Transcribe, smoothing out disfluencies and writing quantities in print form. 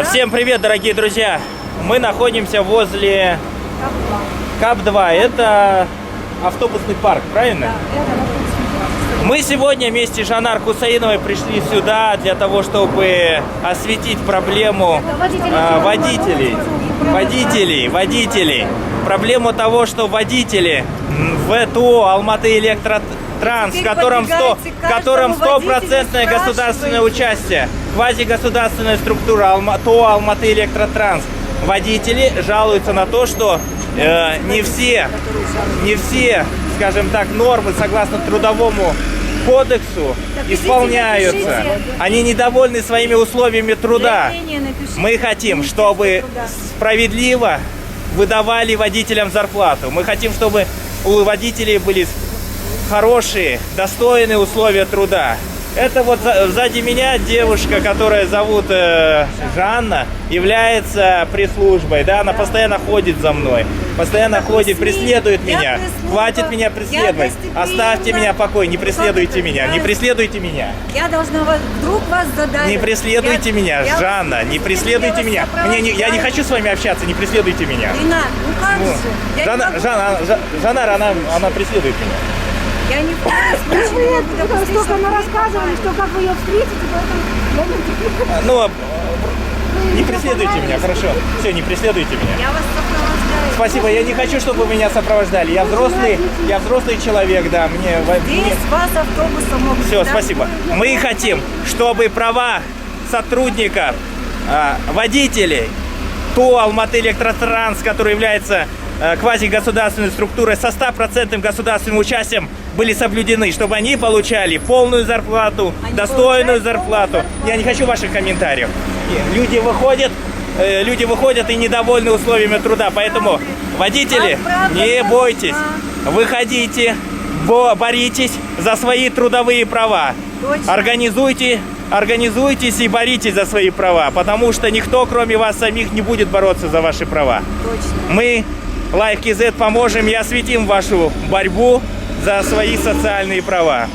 Всем привет, дорогие друзья! Мы находимся возле КАП-2. Это автобусный парк, правильно? Мы сегодня вместе с Жанар Хусаиновой пришли сюда для того, чтобы осветить проблему водителей. Проблему того, что водители в ТО Алматы Электротранс, в котором 100% государственное участие, квазигосударственная структура ТО Алматы Электротранс, водители жалуются на то, что не все, скажем так, нормы согласно трудовому кодексу исполняются. Они недовольны своими условиями труда. Мы хотим, чтобы справедливо выдавали водителям зарплату. Мы хотим, чтобы у водителей были хорошие, достойные условия труда. Это вот сзади меня девушка, которая зовут Жанна, является пресс-службой. Да, она постоянно ходит за мной, постоянно ходит, преследует меня. Хватит меня преследовать. Оставьте меня в покое, не преследуйте меня, не преследуйте меня. Я должна вдруг вас задать. Не преследуйте меня, Жанна, не преследуйте меня. Я не хочу с вами общаться, не преследуйте меня. Ринат, ну как же? Жанна, она преследует меня. Я не знаю, Столько мы рассказывали, что как вы ее встретите, Ну, не преследуйте меня, хорошо. Все, не преследуйте меня. я вас сопровождаю. Спасибо, я не хочу, чтобы вы меня сопровождали. Я взрослый человек, да. Здесь вас автобусом могут. Все, спасибо. Мы хотим, чтобы права сотрудников, водителей ТО Алматы Электротранс, который является квазигосударственной структурой со 100% государственным участием, были соблюдены, чтобы они получали полную зарплату, достойную зарплату. Я не хочу ваших комментариев. Люди выходят и недовольны условиями труда, поэтому водители, не бойтесь, выходите, боритесь за свои трудовые права. Организуйтесь и боритесь за свои права, потому что никто, кроме вас самих, не будет бороться за ваши права. Точно. Мы, Life KZ, поможем и осветим вашу борьбу за свои социальные права.